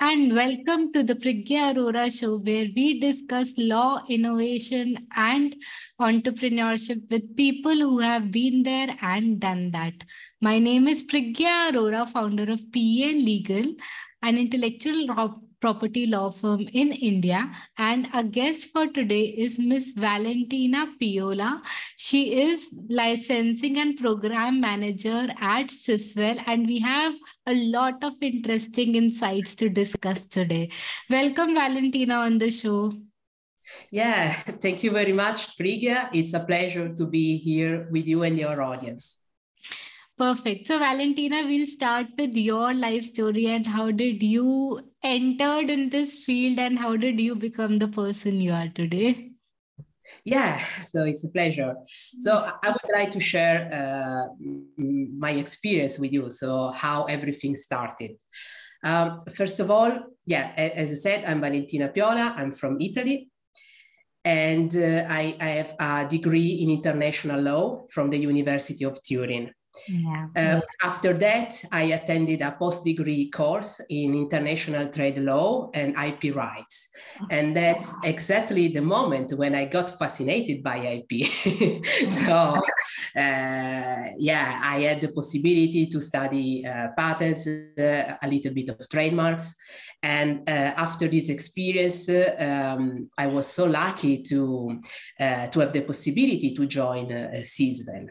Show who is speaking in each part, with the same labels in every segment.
Speaker 1: and welcome to the Pragya Arora Show, where we discuss law, innovation, and entrepreneurship with people who have been there and done that. My name is Pragya Arora, founder of PA Legal, an intellectual property law firm in India. And our guest for today is Miss Valentina Piola. She is licensing and program manager at Siswell, and we have a lot of interesting insights to discuss today. Welcome, Valentina, on the show.
Speaker 2: Yeah, thank you very much, Prigya. It's a pleasure to be here with you and your audience.
Speaker 1: Perfect. So, Valentina, we'll start with your life story and how did you entered in this field and how did you become the person you are today?
Speaker 2: Yeah, so it's a pleasure. So I would like to share my experience with you, so how everything started. First of all, yeah, as I said, I'm Valentina Piola. I'm from Italy. And I have a degree in international law from the University of Turin.
Speaker 1: Yeah.
Speaker 2: After that, I attended a post-degree course in international trade law and IP rights. And that's exactly the moment when I got fascinated by IP. So, yeah, I had the possibility to study patents, a little bit of trademarks. And after this experience, I was so lucky to have the possibility to join Siswell.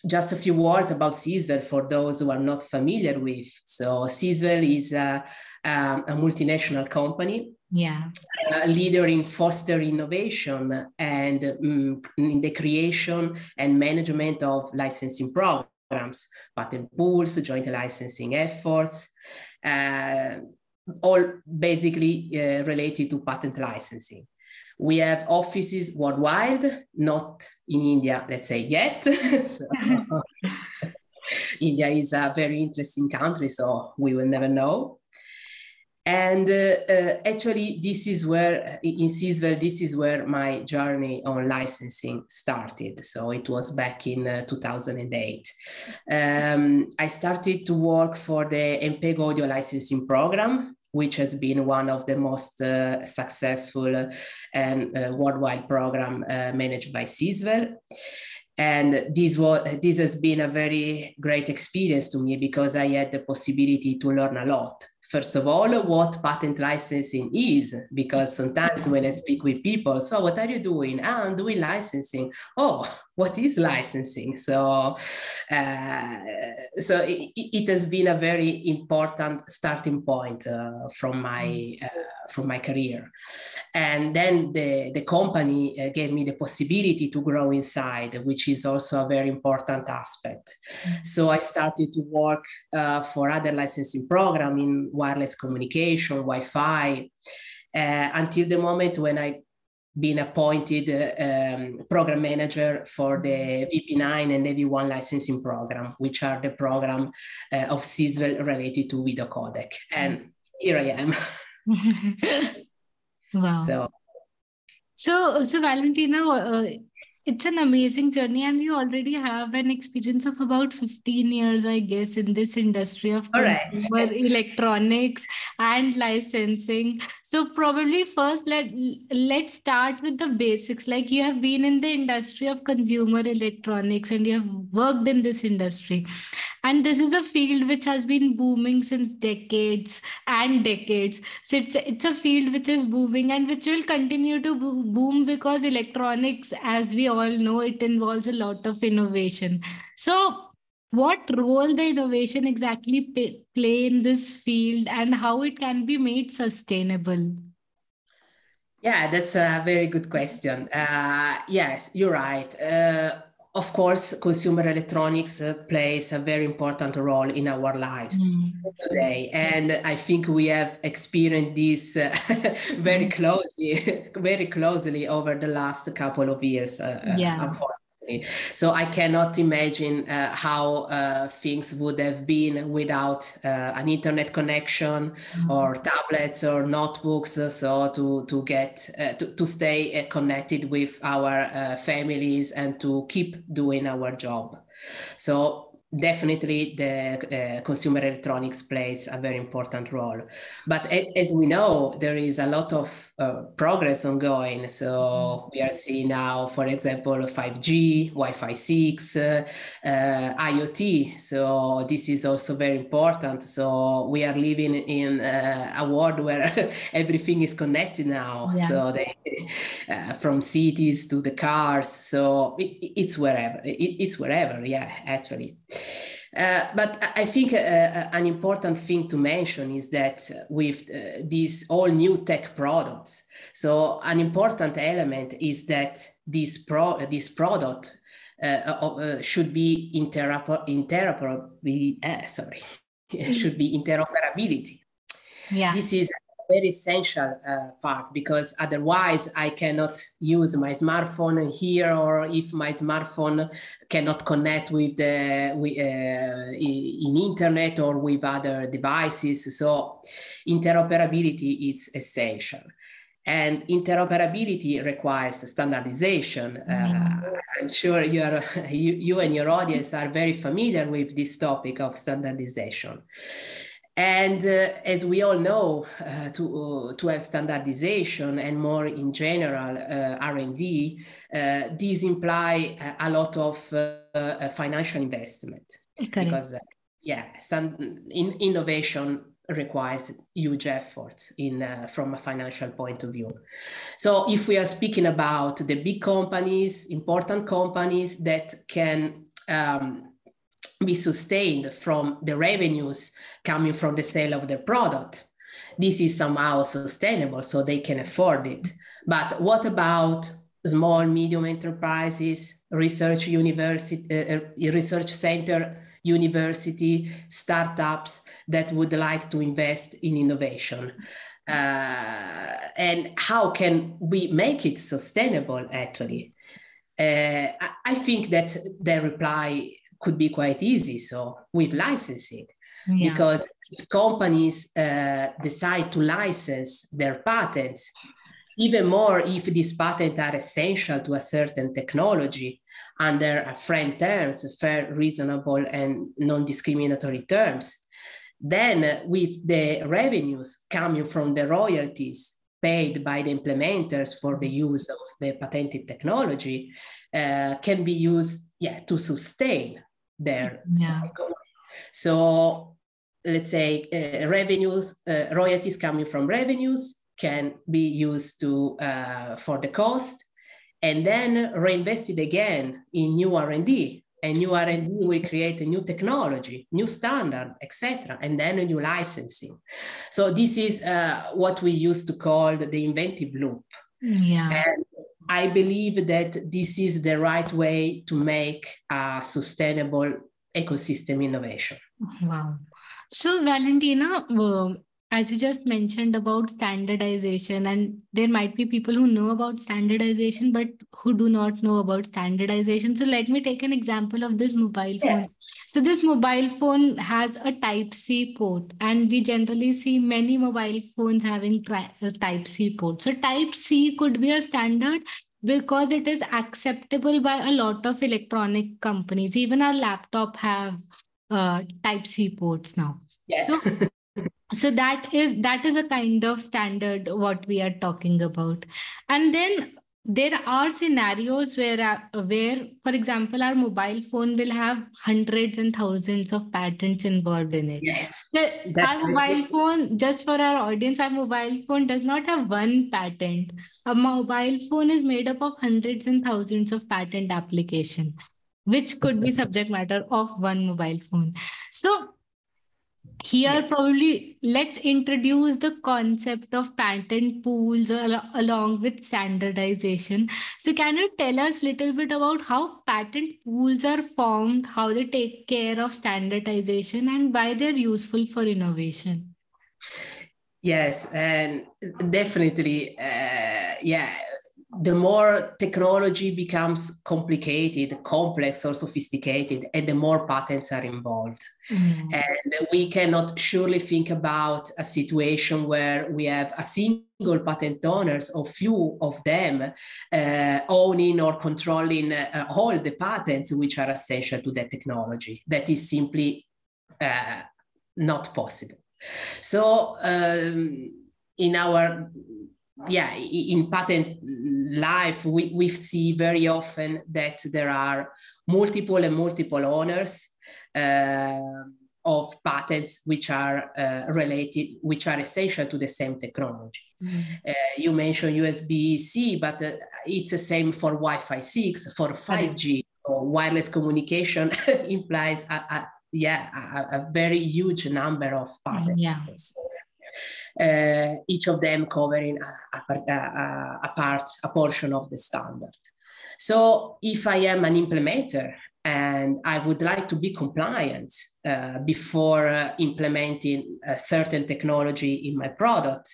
Speaker 2: Just a few words about Siswell for those who are not familiar with. So Siswell is a multinational company, a leader in foster innovation and in the creation and management of licensing programs, patent pools, joint licensing efforts, all basically related to patent licensing. We have offices worldwide, not in India, let's say, yet. So, India is a very interesting country, so we will never know. And actually, this is where, in Siswell, this is where my journey on licensing started. So it was back in 2008. I started to work for the MPEG audio licensing program, which has been one of the most successful and worldwide program managed by Siswell. And this has been a very great experience to me because I had the possibility to learn a lot. First of all, what patent licensing is, because sometimes when I speak with people, so what are you doing? Ah, I'm doing licensing. Oh, what is licensing? So, it has been a very important starting point from my career. And then the company gave me the possibility to grow inside, which is also a very important aspect. So I started to work for other licensing programs in wireless communication, Wi-Fi, until the moment when I been appointed program manager for the VP9 and AV1 licensing program, which are the program of Siswell related to video codec. And here I am.
Speaker 1: Wow. So Valentina, it's an amazing journey, and you already have an experience of about 15 years, I guess, in this industry of consumer electronics and licensing. So probably first let's start with the basics. Like, you have been in the industry of consumer electronics and you have worked in this industry. And this is a field which has been booming since decades and decades. So it's a field which is booming and which will continue to boom because electronics, as we all know, it involves a lot of innovation. So what role the innovation exactly play in this field and how it can be made sustainable?
Speaker 2: Yeah, that's a very good question. Yes, you're right. Of course, consumer electronics plays a very important role in our lives today. And I think we have experienced this very closely over the last couple of years, unfortunately. So I cannot imagine how things would have been without an internet connection or tablets or notebooks, so to get to stay connected with our families and to keep doing our job. So definitely the consumer electronics plays a very important role. But as we know, there is a lot of progress ongoing. So we are seeing now, for example, 5G, Wi-Fi 6, IoT. So this is also very important. So we are living in a world where everything is connected now. Yeah. So from cities to the cars. So it's wherever. It's wherever, yeah, actually. But I think an important thing to mention is that with these all new tech products, so an important element is that this product should be interoperability. Yeah. This is a very essential part, because otherwise I cannot use my smartphone here, or if my smartphone cannot connect with in internet or with other devices. So interoperability is essential. And interoperability requires standardization. I'm sure you and your audience are very familiar with this topic of standardization. And as we all know, to have standardization and more in general R&D, these imply a lot of financial investment. Okay. Because innovation requires huge efforts from a financial point of view. So if we are speaking about the big companies, important companies that can be sustained from the revenues coming from the sale of their product, this is somehow sustainable, so they can afford it. But what about small, medium enterprises, research center, university, startups that would like to invest in innovation? And how can we make it sustainable, actually? I think that the reply could be quite easy. So with licensing, because if companies decide to license their patents, even more if these patents are essential to a certain technology under friend terms, fair, reasonable, and non-discriminatory terms, then with the revenues coming from the royalties paid by the implementers for the use of the patented technology can be used to sustain their cycle. So let's say royalties coming from revenues can be used for the cost, and then reinvested again in new R&D. And new R&D will create a new technology, new standard, etc., and then a new licensing. So this is what we used to call the inventive loop. Yeah. And I believe that this is the right way to make a sustainable ecosystem innovation.
Speaker 1: Wow. So Valentina, as you just mentioned about standardization, and there might be people who know about standardization, but who do not know about standardization. So let me take an example of this mobile phone. So this mobile phone has a Type-C port, and we generally see many mobile phones having Type-C port. So Type-C could be a standard because it is acceptable by a lot of electronic companies. Even our laptop have Type-C ports now. Yeah. So that is a kind of standard what we are talking about. And then there are scenarios where, for example, our mobile phone will have hundreds and thousands of patents involved in it.
Speaker 2: Yes.
Speaker 1: Our mobile phone, just for our audience, our mobile phone does not have one patent. A mobile phone is made up of hundreds and thousands of patent applications, which could be subject matter of one mobile phone. So here, probably, let's introduce the concept of patent pools along with standardization. So can you tell us a little bit about how patent pools are formed, how they take care of standardization, and why they're useful for innovation?
Speaker 2: Yes, and definitely, the more technology becomes complicated, complex, or sophisticated, and the more patents are involved. Mm. And we cannot surely think about a situation where we have a single patent owners or few of them owning or controlling all the patents which are essential to that technology. That is simply not possible. So in patent life, we see very often that there are multiple owners of patents which are related, which are essential to the same technology. Mm. You mentioned USB-C, but it's the same for Wi-Fi 6, for 5G, or wireless communication implies a very huge number of patents. Yeah. Each of them covering a portion of the standard. So if I am an implementer and I would like to be compliant before implementing a certain technology in my product,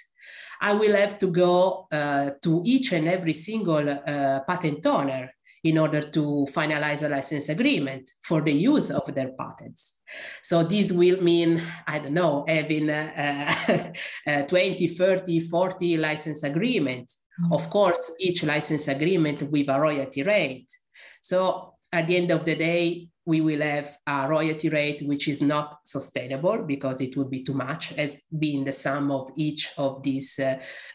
Speaker 2: I will have to go to each and every single patent owner in order to finalize a license agreement for the use of their patents. So this will mean, I don't know, having 20, 30, 40 license agreements. Mm-hmm. Of course, each license agreement with a royalty rate. So at the end of the day, we will have a royalty rate which is not sustainable because it would be too much as being the sum of each of these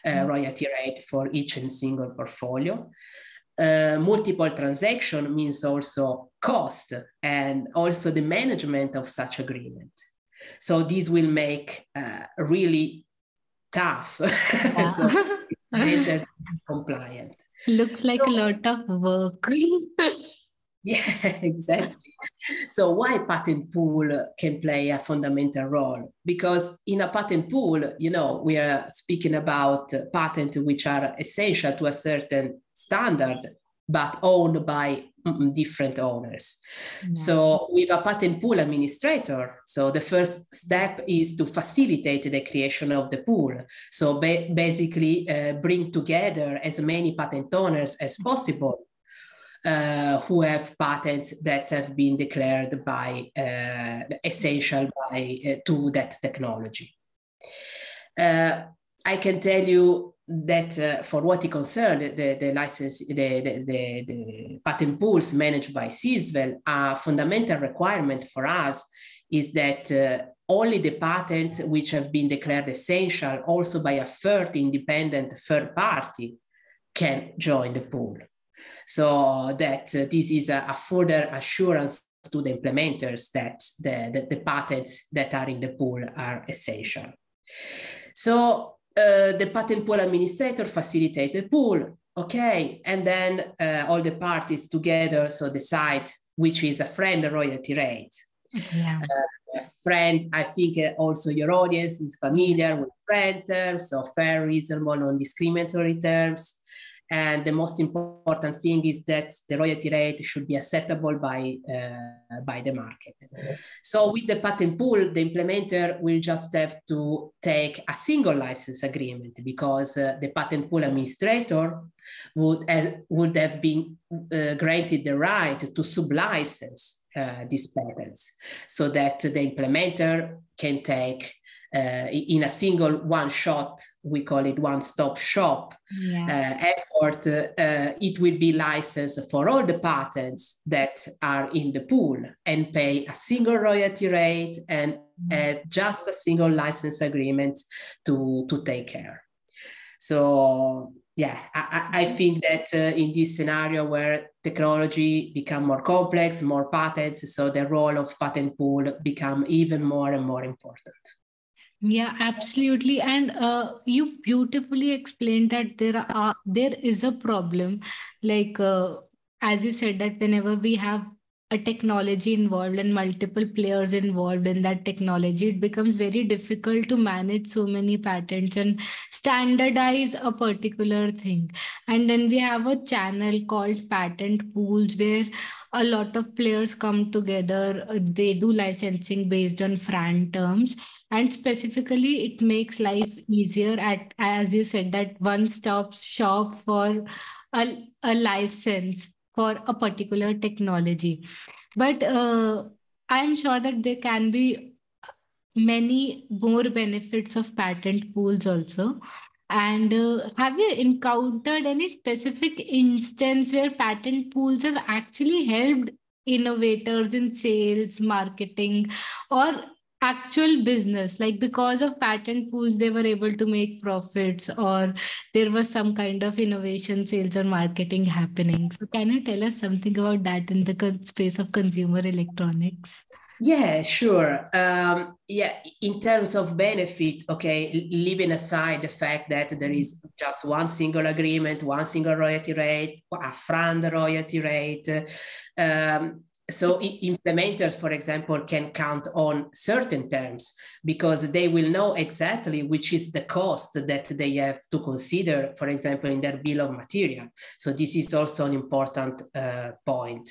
Speaker 2: royalty rate for each and single portfolio. Multiple transaction means also cost and also the management of such agreement. So this will make really tough. Yeah. So better compliant.
Speaker 1: Looks like a lot of work.
Speaker 2: Yeah, exactly. So why patent pool can play a fundamental role? Because in a patent pool, we are speaking about patents which are essential to a certain standard, but owned by different owners. Yeah. So with a patent pool administrator, so the first step is to facilitate the creation of the pool. So basically bring together as many patent owners as possible who have patents that have been declared by essential to that technology. I can tell you that for what it concerns the license, the patent pools managed by CISVEL, a fundamental requirement for us is that only the patents which have been declared essential also by a third independent third party can join the pool. So that this is a further assurance to the implementers that the patents that are in the pool are essential. So the patent pool administrator facilitates the pool, okay, and then all the parties together so decide which is a friend royalty rate. Yeah. Friend, I think also your audience is familiar with friend terms, so fair, reasonable, non-discriminatory terms. And the most important thing is that the royalty rate should be acceptable by the market. So with the patent pool, the implementer will just have to take a single license agreement because the patent pool administrator would have been granted the right to sublicense these patents so that the implementer can take in a single one-shot, we call it one-stop shop effort, it will be licensed for all the patents that are in the pool and pay a single royalty rate and just a single license agreement to take care. So yeah, I think that in this scenario where technology become more complex, more patents, so the role of patent pool become even more and more important.
Speaker 1: Yeah, absolutely. And you beautifully explained that there is a problem. Like, as you said, that whenever we have a technology involved and multiple players involved in that technology, it becomes very difficult to manage so many patents and standardize a particular thing. And then we have a channel called patent pools where a lot of players come together. They do licensing based on FRAND terms. And specifically, it makes life easier as you said, that one-stop shop for a license for a particular technology. But I'm sure that there can be many more benefits of patent pools also. And have you encountered any specific instance where patent pools have actually helped innovators in sales, marketing, or actual business? Like because of patent pools, they were able to make profits, or there was some kind of innovation, sales, or marketing happening. So, can you tell us something about that in the space of consumer electronics?
Speaker 2: Yeah, sure. Yeah, in terms of benefit, okay, leaving aside the fact that there is just one single agreement, one single royalty rate, a fund royalty rate. So implementers, for example, can count on certain terms because they will know exactly which is the cost that they have to consider, for example, in their bill of material. So this is also an important point.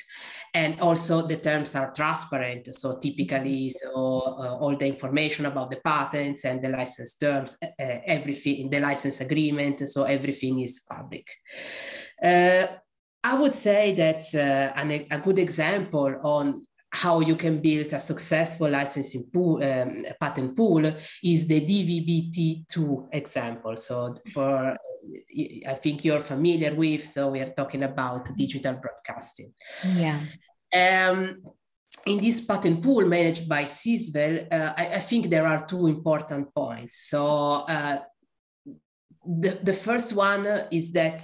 Speaker 2: And also the terms are transparent. So typically, all the information about the patents and the license terms, everything in the license agreement, so everything is public. I would say that a good example on how you can build a successful licensing pool, patent pool, is the DVB-T2 example. So I think you're familiar with, so we are talking about digital broadcasting.
Speaker 1: Yeah.
Speaker 2: In this patent pool managed by CISVEL, I think there are two important points. So the first one is that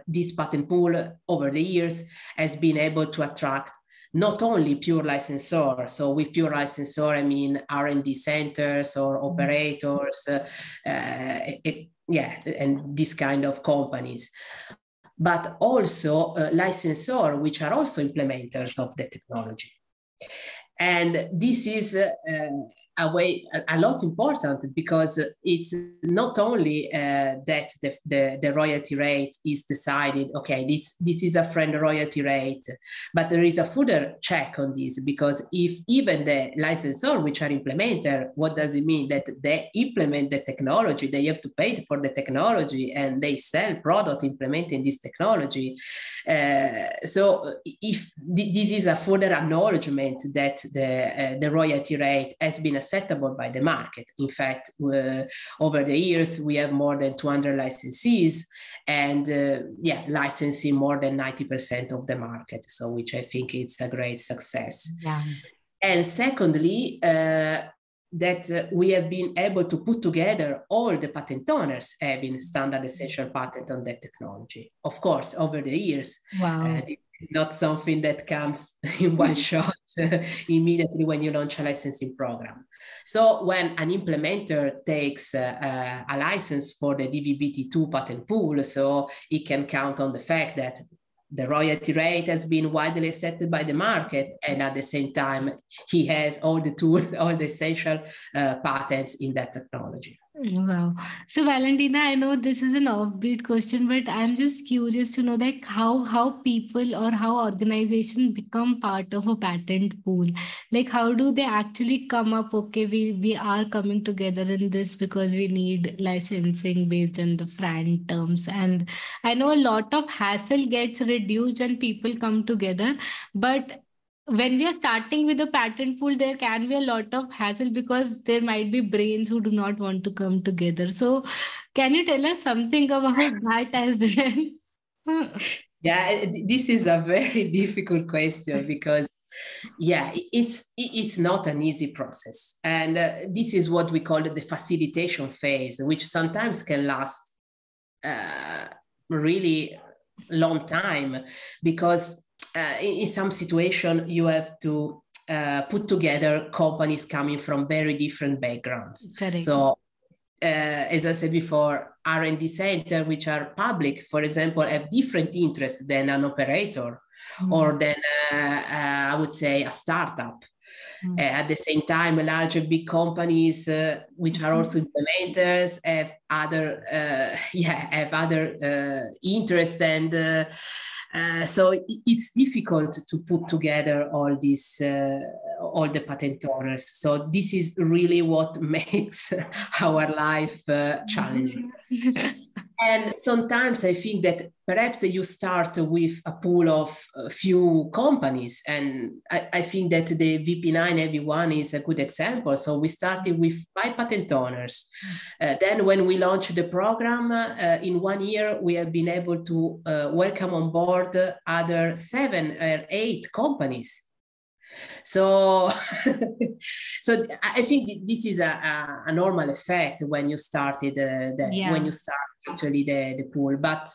Speaker 2: this patent pool over the years has been able to attract not only pure licensors. So with pure licensor, I mean R&D centers or operators, and this kind of companies, but also licensors, which are also implementers of the technology. And this is a lot important because it's not only that the royalty rate is decided, okay, this is a friend royalty rate, but there is a further check on this, because if even the licensor, which are implementer, what does it mean? That they implement the technology, they have to pay for the technology, and they sell product implementing this technology. So if this is a further acknowledgement that the royalty rate has been acceptable by the market. In fact, over the years, we have more than 200 licensees and licensing more than 90% of the market. So which I think it's a great success.
Speaker 1: Yeah.
Speaker 2: And secondly, that we have been able to put together all the patent owners having standard essential patent on that technology. Of course, over the years,
Speaker 1: wow.
Speaker 2: Not something that comes in one shot immediately when you launch a licensing program. So when an implementer takes a license for the DVB-T2 patent pool, so it can count on the fact that the royalty rate has been widely accepted by the market, and at the same time, he has all the tools, all the essential patents in that technology.
Speaker 1: Wow. So Valentina, I know this is an offbeat question, but I'm just curious to know like how people or how organizations become part of a patent pool. Like how do they actually come up, okay, we are coming together in this because we need licensing based on the FRAND terms. And I know a lot of hassle gets reduced when people come together, but when we are starting with a patent pool, there can be a lot of hassle because there might be brains who do not want to come together. So, can you tell us something about that as well?
Speaker 2: Yeah, this is a very difficult question because, it's not an easy process. And this is what we call the facilitation phase, which sometimes can last really long time because in some situation, you have to put together companies coming from very different backgrounds.
Speaker 1: Correct.
Speaker 2: So, as I said before, R&D center, which are public, for example, have different interests than an operator or than, I would say, a startup. At the same time, larger big companies, which are also implementers, have other interests, and so it's difficult to put together all these, all the patent owners. So this is really what makes our life challenging. And sometimes I think that perhaps you start with a pool of a few companies. And I think that the VP9 Everyone is a good example. So we started with 5 patent owners. Then when we launched the program, in 1 year, we have been able to welcome on board other 7 or 8 companies. So, so I think this is a normal effect when you started when you start actually the pool. But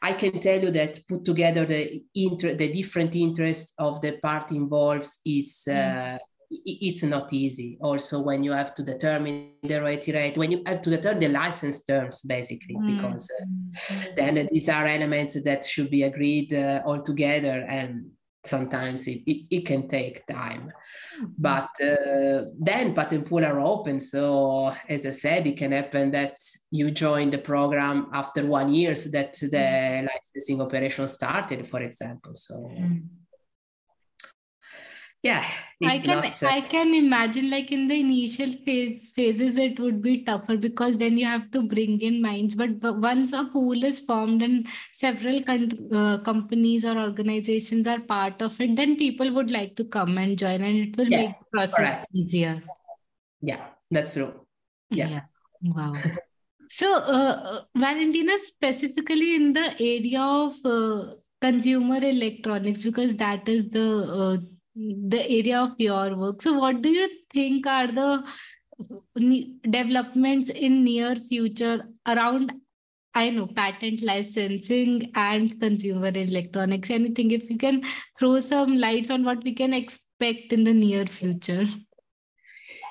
Speaker 2: I can tell you that put together the different interests of the party involved is it's not easy. Also, when you have to determine the royalty rate, when you have to determine the license terms, basically, because then these are elements that should be agreed all together, and sometimes it can take time. But then patent pool are open. So as I said, it can happen that you join the program after 1 year, so that the licensing operation started, for example. So yeah,
Speaker 1: I can imagine, like, in the initial phases it would be tougher because then you have to bring in minds. But once a pool is formed and several companies or organizations are part of it, then people would like to come and join, and it will make the process easier.
Speaker 2: Yeah, that's true. Yeah.
Speaker 1: Wow. So, Valentina, specifically in the area of consumer electronics, because that is the area of your work. So what do you think are the developments in near future around, I know, patent licensing and consumer electronics? Anything, if you can throw some lights on what we can expect in the near future?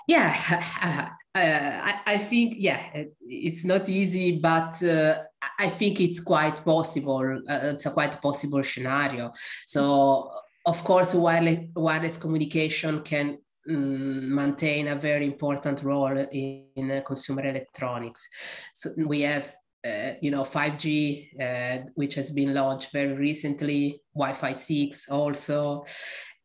Speaker 2: Yeah, I think, it's not easy, but I think it's quite possible. It's a quite possible scenario. So, of course, wireless communication can maintain a very important role in consumer electronics. So we have 5G, which has been launched very recently, Wi-Fi 6 also,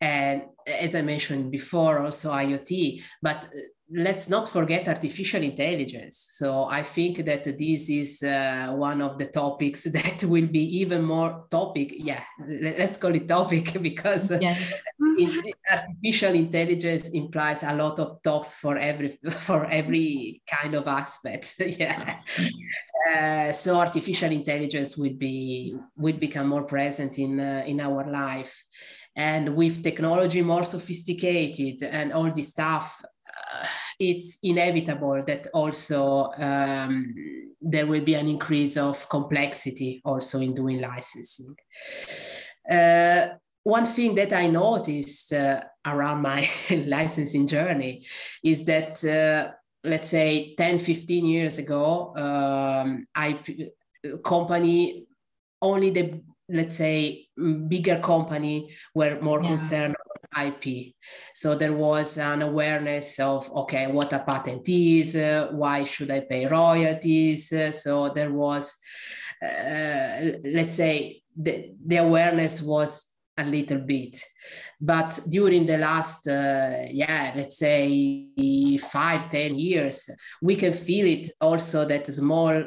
Speaker 2: and as I mentioned before, also IoT. But let's not forget artificial intelligence. So I think that this is one of the topics that will be even more topic. Yeah, let's call it topic, because artificial intelligence implies a lot of talks for every kind of aspect. So artificial intelligence will become more present in our life. And with technology more sophisticated and all this stuff, it's inevitable that also there will be an increase of complexity also in doing licensing. One thing that I noticed around my licensing journey is that, let's say 10, 15 years ago, company, only the, let's say, bigger company were more concerned on IP. So there was an awareness of, okay, what a patent is, why should I pay royalties? So there was, let's say, the awareness was a little bit. But during the last, let's say 5-10 years, we can feel it also that small,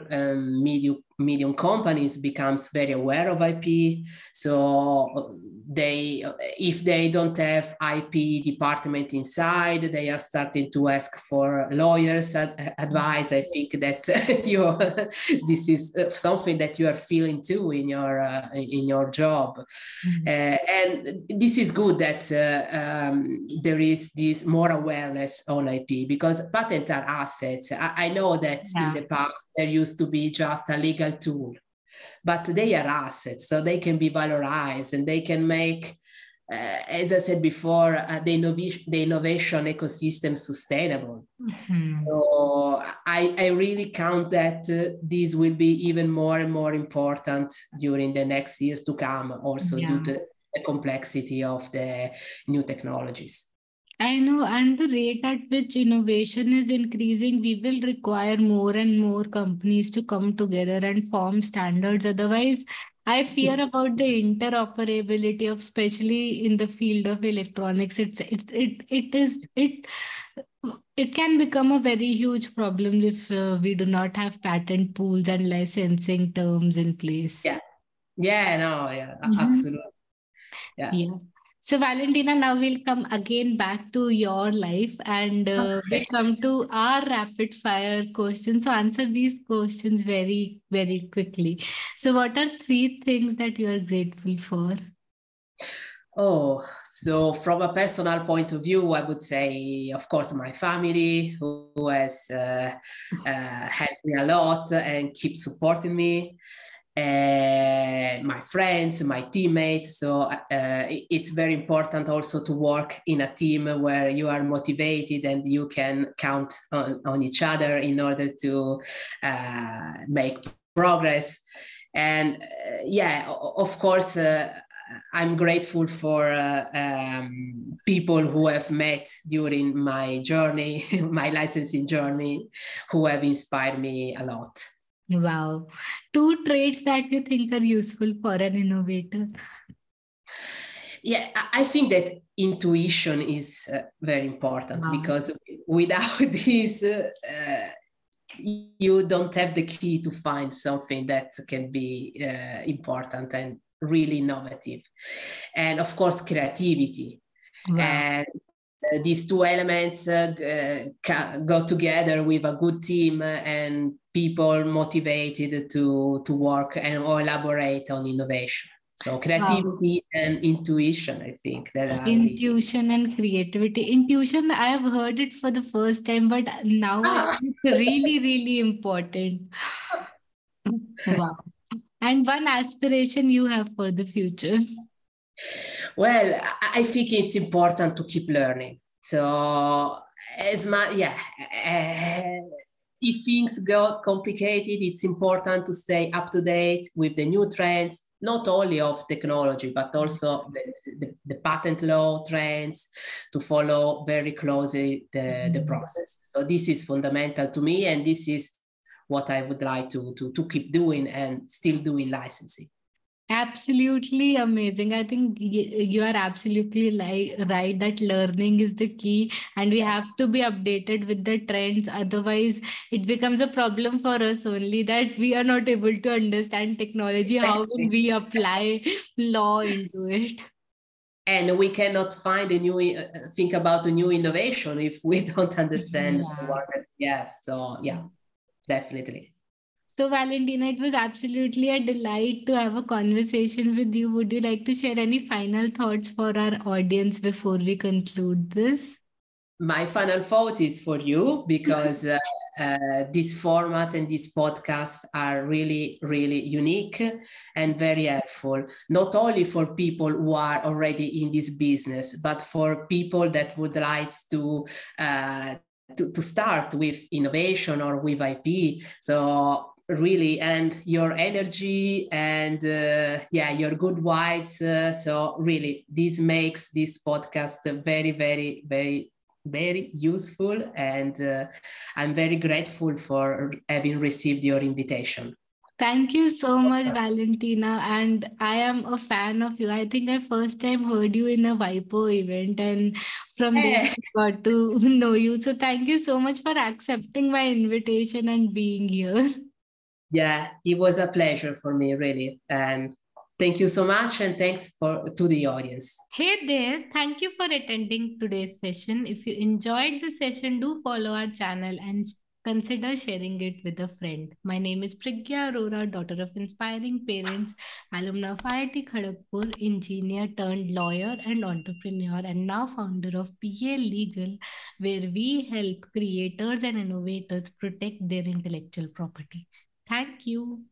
Speaker 2: medium companies becomes very aware of IP. So if they don't have IP department inside, they are starting to ask for lawyers advice. I think that this is something that you are feeling too in your job. And this is good that there is this more awareness on IP, because patents are assets. I know that in the past there used to be just a legal tool, but they are assets, so they can be valorized and they can make, as I said before, the innovation ecosystem sustainable. So I really count that this will be even more and more important during the next years to come, also due to the complexity of the new technologies.
Speaker 1: I know, and the rate at which innovation is increasing, we will require more and more companies to come together and form standards. Otherwise, I fear about the interoperability of, especially in the field of electronics. It can become a very huge problem if we do not have patent pools and licensing terms in place.
Speaker 2: Yeah, absolutely. Yeah.
Speaker 1: Yeah. So, Valentina, now we'll come again back to your life and we'll come to our rapid fire questions. So, answer these questions very, very quickly. So, what are 3 things that you are grateful for?
Speaker 2: Oh, so from a personal point of view, I would say, of course, my family, who has helped me a lot and keep supporting me, my friends, my teammates. So it's very important also to work in a team where you are motivated and you can count on each other in order to make progress. And of course, I'm grateful for people who have met during my journey, my licensing journey, who have inspired me a lot.
Speaker 1: Wow. 2 traits that you think are useful for an innovator.
Speaker 2: Yeah, I think that intuition is very important because without this, you don't have the key to find something that can be important and really innovative. And of course, creativity. And these 2 elements go together with a good team and people motivated to work and elaborate on innovation. So creativity and intuition, I think that are
Speaker 1: intuition and creativity. Intuition, I have heard it for the first time, but now I think it's really, really important. Wow. And one aspiration you have for the future?
Speaker 2: Well, I think it's important to keep learning. So as much, if things got complicated, it's important to stay up to date with the new trends, not only of technology, but also the patent law trends, to follow very closely the process. So this is fundamental to me, and this is what I would like to keep doing and still doing licensing.
Speaker 1: Absolutely amazing. I think you are absolutely right that learning is the key and we have to be updated with the trends. Otherwise, it becomes a problem for us only that we are not able to understand technology. How will we apply law into it?
Speaker 2: And we cannot find think about a new innovation if we don't understand what we have. So yeah, definitely.
Speaker 1: So, Valentina, it was absolutely a delight to have a conversation with you. Would you like to share any final thoughts for our audience before we conclude this?
Speaker 2: My final thought is for you, because this format and this podcast are really, really unique and very helpful, not only for people who are already in this business, but for people that would like to start with innovation or with IP. So really, and your energy and your good vibes. So really, this makes this podcast very, very, very, very useful, and I'm very grateful for having received your invitation.
Speaker 1: Thank you so much, Valentina. And I am a fan of you. I think I first time heard you in a WIPO event, and from there I got to know you. So thank you so much for accepting my invitation and being here.
Speaker 2: Yeah, it was a pleasure for me, really. And thank you so much, and thanks to the audience.
Speaker 1: Hey there, thank you for attending today's session. If you enjoyed the session, do follow our channel and consider sharing it with a friend. My name is Pragya Arora, daughter of inspiring parents, alumna of IIT Kharagpur, engineer turned lawyer and entrepreneur, and now founder of PA Legal, where we help creators and innovators protect their intellectual property. Thank you.